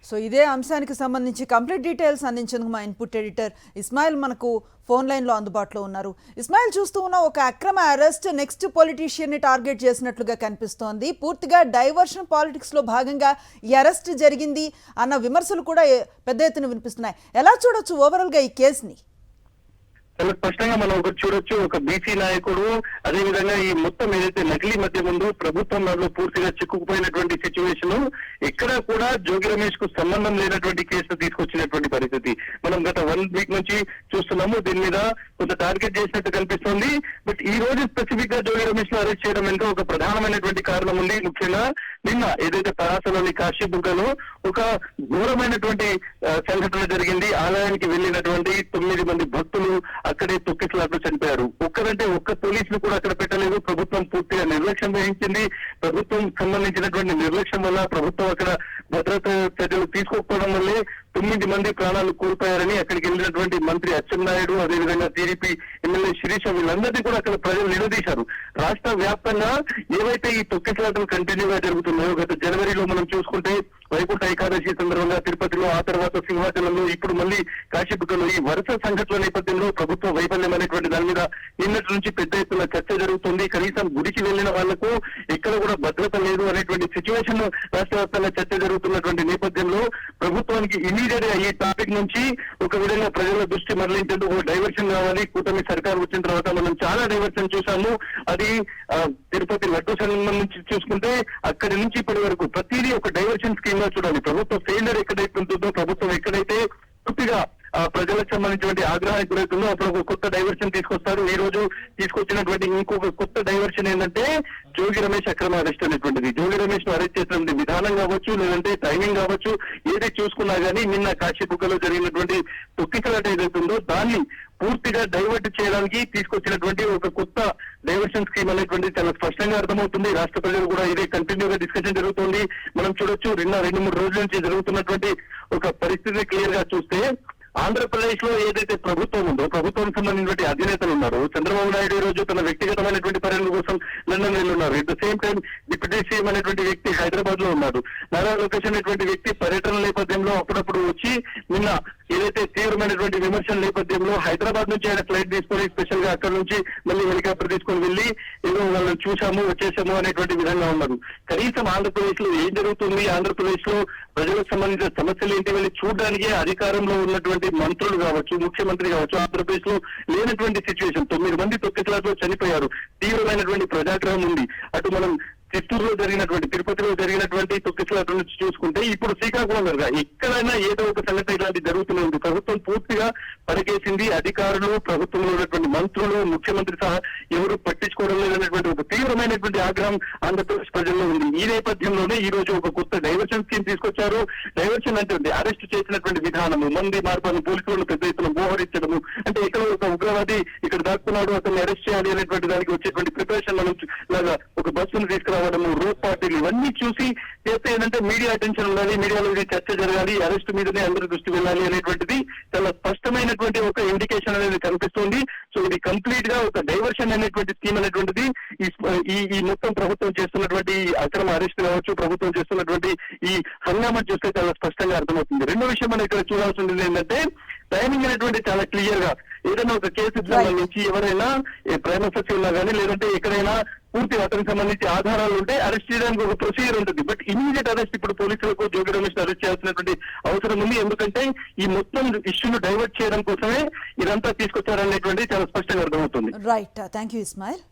So ఇదే అంశానికి సంబంధించి కంప్లీట్ డీటెయిల్స్ అందించేందుకు మా ఇన్పుట్ ఎడిటర్ ఇస్మాయిల్ మనకు ఫోన్ లైన్లో అందుబాటులో ఉన్నారు. ఇస్మాయిల్, చూస్తూ ఉన్న ఒక అక్రమ అరెస్ట్ నెక్స్ట్ పొలిటీషియన్ని టార్గెట్ చేసినట్లుగా కనిపిస్తోంది. పూర్తిగా డైవర్షన్ పాలిటిక్స్లో భాగంగా ఈ అరెస్ట్ జరిగింది అన్న విమర్శలు కూడా పెద్ద ఎత్తున వినిపిస్తున్నాయి. ఎలా చూడొచ్చు ఓవరాల్గా ఈ కేసుని? చాలా స్పష్టంగా మనం ఒకటి చూడొచ్చు, ఒక బీసీ నాయకుడు అదేవిధంగా ఈ మొత్తం ఏదైతే నకిలీ మధ్య ముందు ప్రభుత్వంలో పూర్తిగా చిక్కుకుపోయినటువంటి సిచ్యువేషన్, ఎక్కడా కూడా జోగి రమేష్ కు సంబంధం లేనటువంటి కేసు తీసుకొచ్చినటువంటి పరిస్థితి మనం గత 1 వీక్ నుంచి చూస్తున్నాము. దీని మీద కొంత టార్గెట్ చేసినట్టు కనిపిస్తోంది. బట్ ఈ రోజు స్పెసిఫిక్ గా జోగి రమేష్ ను అరెస్ట్ చేయడం వెనుక ఒక ప్రధానమైనటువంటి కారణం ఉంది. ముఖ్యంగా నిన్న ఏదైతే పరాసలోని కాశీబుగ్గలో ఒక ఘోరమైనటువంటి సంఘటన జరిగింది. ఆలయానికి వెళ్లినటువంటి 9 మంది భక్తులు అక్కడే తొక్కిసలాట్లు చనిపోయారు. ఒక్క పోలీసులు కూడా అక్కడ పెట్టలేదు. ప్రభుత్వం పూర్తిగా నిర్లక్ష్యం వహించింది. ప్రభుత్వం సంబంధించినటువంటి నిర్లక్ష్యం వల్ల ప్రభుత్వం అక్కడ భద్రతా చర్యలు తీసుకోకపోవడం వల్లే 9 మంది ప్రాణాలు కోల్పోయారని అక్కడికి వెళ్ళినటువంటి మంత్రి అచ్చెన్నాయుడు, అదేవిధంగా టీడీపీ ఎమ్మెల్యే శిరీష, వీళ్ళందరినీ కూడా అక్కడ ప్రజలు నిలదీశారు. రాష్ట్ర వ్యాప్తంగా ఏవైతే ఈ తొక్కిసలాటలు కంటిన్యూగా జరుగుతున్నాయో, గత జనవరిలో మనం చూసుకుంటే వైకుంఠ ఏకాదశి సందర్భంగా తిరుపతిలో, ఆ తర్వాత సింహాచలంలో, ఇప్పుడు మళ్ళీ కాశీబుగ్గలో ఈ వరుస సంఘటనల నేపథ్యంలో ప్రభుత్వ వైఫల్యం అనేటువంటి దాని మీద నిన్నటి నుంచి పెద్ద ఎత్తున చర్చ జరుగుతుంది. కనీసం గుడికి వెళ్లిన వాళ్లకు ఎక్కడ కూడా భద్రత లేదు అనేటువంటి సిచ్యువేషన్ రాష్ట్ర వ్యాప్తంగా చర్చ జరుగుతున్నటువంటి నేపథ్యంలో ప్రభుత్వానికి ఇమీడియట్ గా ఈ టాపిక్ నుంచి ఒక విధంగా ప్రజల దృష్టి మరలించేందుకు డైవర్షన్ కావాలి. కూటమి సర్కార్ వచ్చిన తర్వాత మనం చాలా డైవర్షన్ చూసాము. అది తిరుపతి లడ్డు సంబంధించి చూసుకుంటే అక్కడి నుంచి ఇప్పటి వరకు ప్రతిదీ ఒక డైవర్షన్ స్కీమ్ గా చూడాలి. ప్రభుత్వ ఫెయిల్యూర్ ఎక్కడైతే ఉంటుందో, ప్రభుత్వం ఎక్కడైతే పూర్తిగా ప్రజలకు సంబంధించినటువంటి ఆగ్రహానికి గురవుతుందో అప్పుడు ఒక కొత్త డైవర్షన్ తీసుకొస్తారు. ఈ రోజు తీసుకొచ్చినటువంటి ఇంకొక కొత్త డైవర్షన్ ఏంటంటే జోగి రమేష్ అక్రమ అరెస్ట్ అనేటువంటిది. జోగి రమేష్ ను అరెస్ట్ చేసినటువంటి విధానం కావచ్చు, లేదంటే టైమింగ్ కావచ్చు, ఏది చూసుకున్నా గానీ నిన్న కాశీబుగ్గలో జరిగినటువంటి తొక్కిసలాట ఏదైతే ఉందో దాన్ని పూర్తిగా డైవర్ట్ చేయడానికి తీసుకొచ్చినటువంటి ఒక కొత్త డైవర్షన్ స్కీమ్ అనేటువంటి చాలా స్పష్టంగా అర్థమవుతుంది. రాష్ట్ర ప్రజలు కూడా ఇదే కంటిన్యూగా డిస్కషన్ జరుగుతుంది. మనం చూడొచ్చు, 2-3 రోజుల నుంచి జరుగుతున్నటువంటి ఒక పరిస్థితి క్లియర్ గా చూస్తే ఆంధ్రప్రదేశ్ లో ఏదైతే ప్రభుత్వం ఉందో, ప్రభుత్వం సంబంధించినటువంటి అధినేతలు ఉన్నారు. చంద్రబాబు నాయుడు ఈ రోజు తన వ్యక్తిగతమైనటువంటి పర్యటన కోసం లండన్ వెళ్ళి ఉన్నారు. At the same time deputy CM అనేటువంటి వ్యక్తి హైదరాబాద్ లో ఉన్నారు. నారా లోకేష్ అనేటువంటి వ్యక్తి పర్యటన నేపథ్యంలో అప్పుడప్పుడు వచ్చి నిన్న ఏదైతే తీవ్రమైనటువంటి విమర్శల నేపథ్యంలో హైదరాబాద్ నుంచి ఆయన ఫ్లైట్ తీసుకొని స్పెషల్ గా అక్కడ నుంచి మళ్ళీ హెలికాప్టర్ తీసుకొని వెళ్లి ఏదో వాళ్ళని చూసాము వచ్చేసాము అనేటువంటి విధంగా ఉన్నారు. కనీసం ఆంధ్రప్రదేశ్ లో ఏం జరుగుతుంది, ఆంధ్రప్రదేశ్ లో ప్రజలకు సంబంధించిన సమస్యలు ఏంటి వెళ్ళి చూడడానికి అధికారంలో ఉన్నటువంటి మంత్రులు కావచ్చు, ముఖ్యమంత్రి కావచ్చు, ఆంధ్రప్రదేశ్ లో లేనటువంటి సిచ్యువేషన్. 9 మంది తొక్కిసలాట్లో చనిపోయారు. తీవ్రమైనటువంటి ప్రజాగ్రహం ఉంది. అటు మనం చిత్తూరులో జరిగినటువంటి, తిరుపతిలో జరిగినటువంటి తొక్కిసలాట నుంచి చూసుకుంటే ఇప్పుడు శ్రీకాకుళం ఎక్కడైనా ఏదో ఒక సంఘటన ఇలాంటి జరుగుతూనే ఉంది. ప్రభుత్వం పూర్తిగా పనిచేసింది. అధికారులు, ప్రభుత్వంలో ఉన్నటువంటి మంత్రులు, ముఖ్యమంత్రి సహా ఎవరు పట్టించుకోవడం లేదనేటువంటి ఒక తీవ్రమైనటువంటి ఆగ్రహం ఆంధ్రప్రదేశ్ ప్రజల్లో ఉంది. ఈ నేపథ్యంలోనే ఈ రోజు ఒక కొత్త డైవర్షన్ స్కీమ్ తీసుకొచ్చారు. డైవర్షన్ అంటే అరెస్ట్ చేసినటువంటి విధానము, మంది మార్పాలను, పోలీసులను పెద్ద ఎత్తున మోహరించడము, అంటే ఎక్కడ ఒక ఉగ్రవాది ఇక్కడ దాక్కున్నాడు అతన్ని అరెస్ట్ చేయాలి అనేటువంటి దానికి వచ్చేటువంటి ప్రిపరేషన్ లాగా ఒక బస్సును తీసుకురావడము, రోడ్ పార్టీలు, ఇవన్నీ చూసి చేస్తే ఏంటంటే మీడియా అటెన్షన్ ఉండాలి, మీడియాలో ఇది చర్చ జరగాలి, అరెస్ట్ మీదనే అందరూ దృష్టి వెళ్ళాలి అనేటువంటిది చాలా స్పష్టమైనటువంటి ఒక ఇండికేషన్ అనేది కనిపిస్తుంది. సో ఇది కంప్లీట్ గా ఒక డైవర్షన్ అనేటువంటి స్కీమ్ అనేటువంటిది ఈ మొత్తం ప్రభుత్వం చేస్తున్నటువంటి అక్రమ అరెస్ట్ కావచ్చు, ప్రభుత్వం చేస్తున్నటువంటి ఈ హంగామా చూస్తే చాలా స్పష్టంగా అర్థమవుతుంది. రెండో విషయం మనం ఇక్కడ చూడాల్సింది ఏంటంటే టైమింగ్ అనేటువంటి చాలా క్లియర్ గా ఏదైనా ఒక కేసు సంబంధించి ఎవరైనా ప్రైమ సచి ఉన్నా కానీ, లేదంటే ఎక్కడైనా పూర్తి అతనికి సంబంధించి ఆధారాలు ఉంటే అరెస్ట్ చేయడానికి ఒక ప్రొసీజర్ ఉంటుంది. బట్ ఇమీడియట్ అరెస్ట్ ఇప్పుడు పోలీసులకు జోగి రమేష్ అరెస్ట్ చేయాల్సినటువంటి అవసరం ఉంది. ఎందుకంటే ఈ మొత్తం ఇష్యూను డైవర్ట్ చేయడం కోసమే ఇదంతా తీసుకొచ్చారనేటువంటి చాలా స్పష్టంగా అర్థమవుతుంది. Right, thank you Ismail.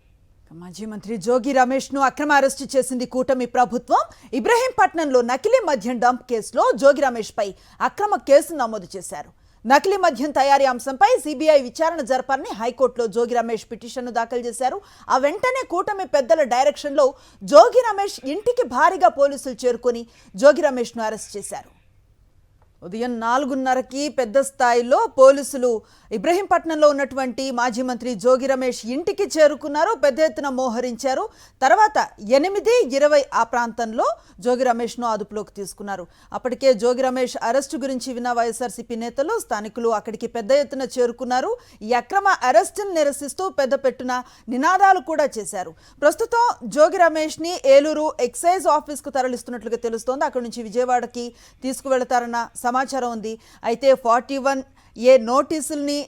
మాజీ మంత్రి జోగి రమేష్ ను అక్రమ అరెస్టు చేసింది కూటమి ప్రభుత్వం. ఇబ్రహీంపట్నంలో నకిలీ మద్యం డంప్ కేసులో జోగి రమేష్ పై అక్రమ కేసు నమోదు చేశారు. నకిలీ మద్యం తయారీ అంశంపై సిబిఐ విచారణ జరపాలని హైకోర్టులో జోగి రమేష్ పిటిషన్ను దాఖలు చేశారు. ఆ వెంటనే కూటమి పెద్దల డైరెక్షన్లో జోగి రమేష్ ఇంటికి భారీగా పోలీసులు చేరుకొని జోగి రమేష్ ను అరెస్ట్ చేశారు. ఉదయం 4:30కి పెద్ద స్థాయిలో పోలీసులు ఇబ్రహీంపట్నంలో ఉన్నటువంటి మాజీ మంత్రి జోగి రమేష్ ఇంటికి చేరుకున్నారు. పెద్ద ఎత్తున మోహరించారు. తర్వాత 8:20 ఆ ప్రాంతంలో జోగి రమేష్ను అదుపులోకి తీసుకున్నారు. అప్పటికే జోగి రమేష్ అరెస్టు గురించి విన్న వైఎస్ఆర్సీపీ నేతలు, స్థానికులు అక్కడికి పెద్ద ఎత్తున చేరుకున్నారు. ఈ అక్రమ అరెస్టును నిరసిస్తూ పెద్ద పెట్టున నినాదాలు కూడా చేశారు. ప్రస్తుతం జోగి రమేష్ని ఏలూరు ఎక్సైజ్ ఆఫీస్కు తరలిస్తున్నట్లుగా తెలుస్తోంది. అక్కడి నుంచి విజయవాడకి తీసుకువెళతారన్న సమాచారం ఉంది. అయితే 41A నోటీసుల్ని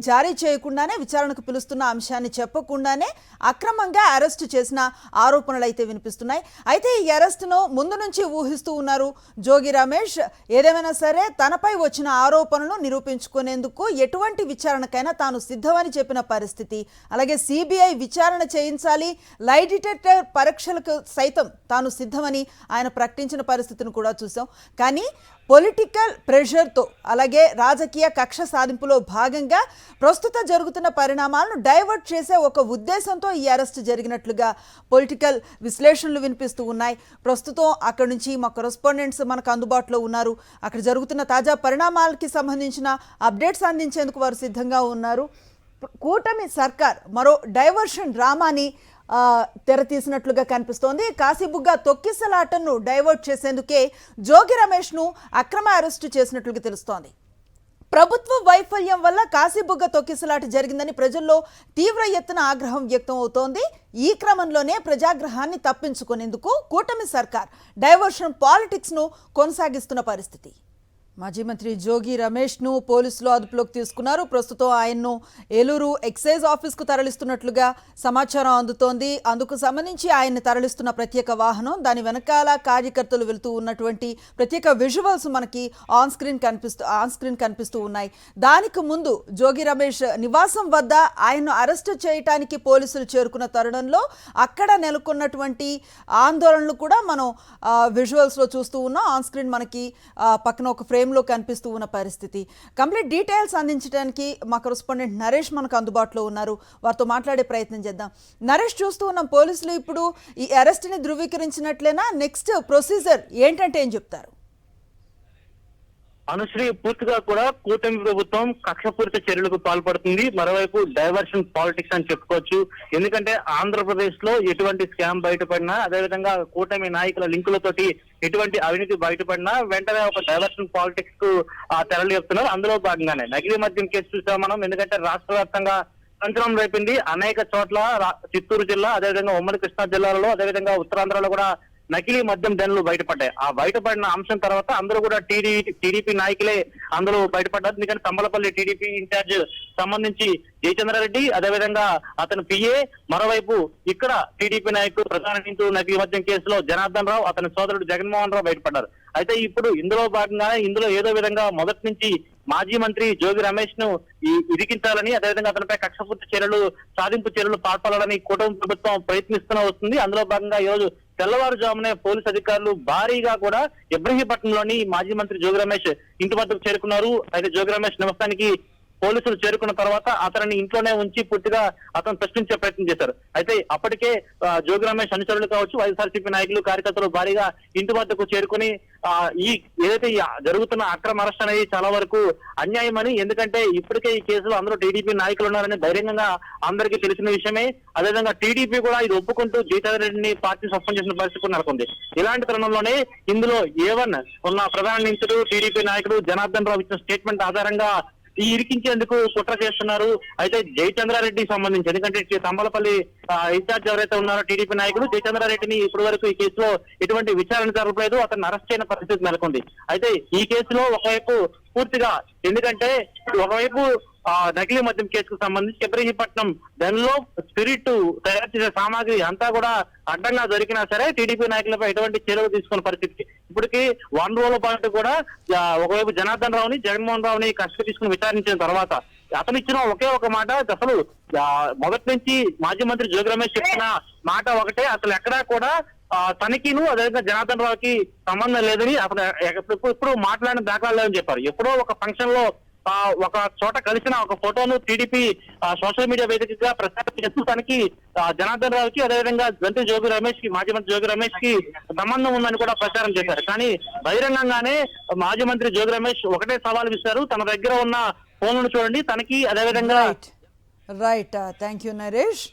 జారీ చేయకుండానే విచారణకు పిలుస్తున్న అంశాన్ని చెప్పకుండానే అక్రమంగా అరెస్టు చేసిన ఆరోపణలు అయితే వినిపిస్తున్నాయి. అయితే ఈ అరెస్టును ముందు నుంచి ఊహిస్తూ ఉన్నారు జోగి రమేష్. ఏదేమైనా సరే తనపై వచ్చిన ఆరోపణలు నిరూపించుకునేందుకు ఎటువంటి విచారణకైనా తాను సిద్ధమని చెప్పిన పరిస్థితి. అలాగే సిబిఐ విచారణ చేయించాలి, లై డిటెక్టర్ పరీక్షలకు సైతం తాను సిద్ధమని ఆయన ప్రకటించిన పరిస్థితిని కూడా చూసాం. కానీ పొలిటికల్ ప్రెషర్తో, అలాగే రాజకీయ కక్ష సాధింపులో భాగంగా ప్రస్తుత జరుగుతున్న పరిణామాలను డైవర్ట్ చేసే ఒక ఉద్దేశంతో ఈ అరెస్ట్ జరిగినట్లుగా పొలిటికల్ విశ్లేషణలు వినిపిస్తూ ఉన్నాయి. ప్రస్తుతం అక్కడి నుంచి మా కరెస్పాండెంట్స్ మనకు అందుబాటులో ఉన్నారు. అక్కడ జరుగుతున్న తాజా పరిణామాలకి సంబంధించిన అప్డేట్స్ అందించేందుకు వారు సిద్ధంగా ఉన్నారు. కూటమి సర్కార్ మరో డైవర్షన్ డ్రామాని తెరతీసినట్లుగా కనిపిస్తోంది. కాశీబుగ్గ తొక్కిసలాటను డైవర్ట్ చేసేందుకే జోగి రమేష్ను అక్రమ అరెస్టు చేసినట్లుగా తెలుస్తోంది. ప్రభుత్వ వైఫల్యం వల్ల కాశీబుగ్గ తొక్కిసలాట జరిగిందని ప్రజల్లో తీవ్ర ఎత్తున ఆగ్రహం వ్యక్తం అవుతోంది. ఈ క్రమంలోనే ప్రజాగ్రహాన్ని తప్పించుకునేందుకు కూటమి సర్కార్ డైవర్షన్ పాలిటిక్స్ను కొనసాగిస్తున్న పరిస్థితి. మాజీ మంత్రి జోగి రమేష్ను పోలీసులు అదుపులోకి తీసుకున్నారు. ప్రస్తుతం ఆయన్ను ఏలూరు ఎక్సైజ్ ఆఫీస్కు తరలిస్తున్నట్లుగా సమాచారం అందుతోంది. అందుకు సంబంధించి ఆయన్ని తరలిస్తున్న ప్రత్యేక వాహనం, దాని వెనకాల కార్యకర్తలు వెళుతూ ఉన్నటువంటి ప్రత్యేక విజువల్స్ మనకి ఆన్ స్క్రీన్ కనిపిస్తూ ఉన్నాయి. దానికి ముందు జోగి రమేష్ నివాసం వద్ద ఆయన్ను అరెస్టు చేయడానికి పోలీసులు చేరుకున్న తరుణంలో అక్కడ నెలకొన్నటువంటి ఆందోళనలు కూడా మనం విజువల్స్లో చూస్తూ ఉన్నాం. ఆన్ స్క్రీన్ మనకి పక్కన ఒక ఫ్రేమ్లో కనిపిస్తూ ఉన్న పరిస్థితి. కంప్లీట్ డీటెయిల్స్ అందించడానికి మా కరెస్పాండెంట్ నరేష్ మనకు అందుబాటులో ఉన్నారు. వారితో మాట్లాడే ప్రయత్నం చేద్దాం. నరేష్, చూస్తూ ఉన్నాం పోలీసులు ఇప్పుడు ఈ అరెస్ట్ని ధృవీకరించినట్లేనా? నెక్స్ట్ ప్రొసీజర్ ఏంటంటే ఏం చెప్తారు? అనుశ్రీ, పూర్తిగా కూడా కూటమి ప్రభుత్వం కక్షపూరిత చర్యలకు పాల్పడుతుంది. మరోవైపు డైవర్షన్ పాలిటిక్స్ అని చెప్పుకోవచ్చు. ఎందుకంటే ఆంధ్రప్రదేశ్ లో ఎటువంటి స్కామ్ బయటపడినా, అదేవిధంగా కూటమి నాయకుల లింకులతోటి ఎటువంటి అవినీతి బయటపడినా వెంటనే ఒక డైవర్షన్ పాలిటిక్స్ కు తెరలు చెప్తున్నారు. అందులో భాగంగానే నకిలీ మద్యం కేసు చూసాం మనం. ఎందుకంటే రాష్ట్ర వ్యాప్తంగా సంచలనం రేపింది. అనేక చోట్ల చిత్తూరు జిల్లా, అదేవిధంగా ఉమ్మడి కృష్ణా జిల్లాలలో, అదేవిధంగా ఉత్తరాంధ్రలో కూడా నకిలీ మద్యం దండలు బయటపడ్డాయి. ఆ బయటపడిన అంశం తర్వాత అందరూ కూడా టీడీపీ నాయకులే అందరూ బయటపడ్డారు. ఎందుకంటే తంబలపల్లి టీడీపీ ఇన్ఛార్జ్ సంబంధించి జయచంద్రారెడ్డి, అదేవిధంగా అతను పిఏ, మరోవైపు ఇక్కడ టీడీపీ నాయకుడు ప్రధాన నిందితుడు నకిలీ మద్యం కేసులో జనార్దన్ రావు, అతని సోదరుడు జగన్మోహన్ రావు బయటపడ్డారు. అయితే ఇప్పుడు ఇందులో భాగంగానే ఇందులో ఏదో విధంగా మొదటి నుంచి మాజీ మంత్రి జోగి రమేష్ ను ఇరికించాలని, అదేవిధంగా అతనిపై కక్షపూర్తి చర్యలు, సాధింపు చర్యలు పాల్పడాలని కూటమి ప్రభుత్వం ప్రయత్నిస్తూనే వస్తుంది. అందులో భాగంగా ఈ రోజు తెల్లవారుజామునే పోలీసు అధికారులు భారీగా కూడా ఇబ్రహీంపట్నంలోని మాజీ మంత్రి జోగి రమేష్ ఇంటి వద్దకు చేరుకున్నారు. అయితే జోగి రమేష్ నివాసానికి పోలీసులు చేరుకున్న తర్వాత అతనిని ఇంట్లోనే ఉంచి పూర్తిగా అతను ప్రశ్నించే ప్రయత్నం చేశారు. అయితే అప్పటికే జోగి రమేష్ అనుచరులు కావచ్చు, వైఎస్ఆర్సీపీ నాయకులు, కార్యకర్తలు భారీగా ఇంటి వద్దకు చేరుకుని ఈ ఏదైతే జరుగుతున్న అక్రమ అరెస్ట్ అనేది చాలా వరకు అన్యాయమని, ఎందుకంటే ఇప్పటికే ఈ కేసులో అందరూ టీడీపీ నాయకులు ఉన్నారని బహిరంగంగా అందరికీ తెలిసిన విషయమే. అదేవిధంగా టీడీపీ కూడా ఇది ఒప్పుకుంటూ జయచంద్రారెడ్డిని పార్టీ సస్పెండ్ చేసిన పరిస్థితి నెలకొంది. ఇలాంటి తరుణంలోనే ఇందులో A1 ఉన్న ప్రధాన నిందితుడు టీడీపీ నాయకుడు జనార్దన్ రావు ఇచ్చిన స్టేట్మెంట్ ఆధారంగా ఈ ఇరికించేందుకు కుట్ర చేస్తున్నారు. అయితే జయచంద్రారెడ్డికి సంబంధించి, ఎందుకంటే తంబలపల్లి ఇన్ఛార్జ్ ఎవరైతే ఉన్నారో టీడీపీ నాయకుడు జయచంద్రారెడ్డిని ఇప్పటి వరకు ఈ కేసులో ఎటువంటి విచారణ జరగలేదు, అతన్ని అరెస్ట్ చేయని పరిస్థితి నెలకొంది. అయితే ఈ కేసులో ఒకవైపు పూర్తిగా, ఎందుకంటే ఒకవైపు నకిలీ మద్యం కేసుకు సంబంధించి ఇబ్రహీంపట్నం దానిలో స్పిరిట్ తయారు చేసే సామాగ్రి అంతా కూడా అడ్డంగా దొరికినా సరే టీడీపీ నాయకులపై ఎటువంటి చర్యలు తీసుకున్న పరిస్థితి. ఇప్పటికీ 1 రోజుల పాటు కూడా ఒకవైపు జనార్దన్ రావుని, జగన్మోహన్ రావుని కస్టడీ తీసుకుని విచారించిన తర్వాత అతను ఇచ్చిన ఒకే ఒక మాట, అసలు మొదటి నుంచి మాజీ మంత్రి జోగి రమేష్ చెప్పిన మాట ఒకటే, అసలు ఎక్కడా కూడా తనిఖీను, అదేవిధంగా జనార్దన్ రావుకి సంబంధం లేదని, అతను ఎప్పుడు మాట్లాడిన దాఖలాలు లేవని చెప్పారు. ఎప్పుడో ఒక ఫంక్షన్ లో ఒక చోట కలిసిన ఒక ఫోటోను టీడీపీ సోషల్ మీడియా వేదికగా ప్రచారం చేస్తూ తనకి జనార్దన్ రావుకి అదేవిధంగా మంత్రి జోగి రమేష్ కి మాజీ మంత్రి జోగి రమేష్ కి సంబంధం ఉందని కూడా ప్రచారం చేశారు. కానీ బహిరంగంగానే మాజీ మంత్రి జోగి రమేష్ ఒకటే సవాల్ ఇస్తారు, తన దగ్గర ఉన్న ఫోన్లను చూడండి, తనకి అదేవిధంగా రైట్ థ్యాంక్ యూ నరేష్.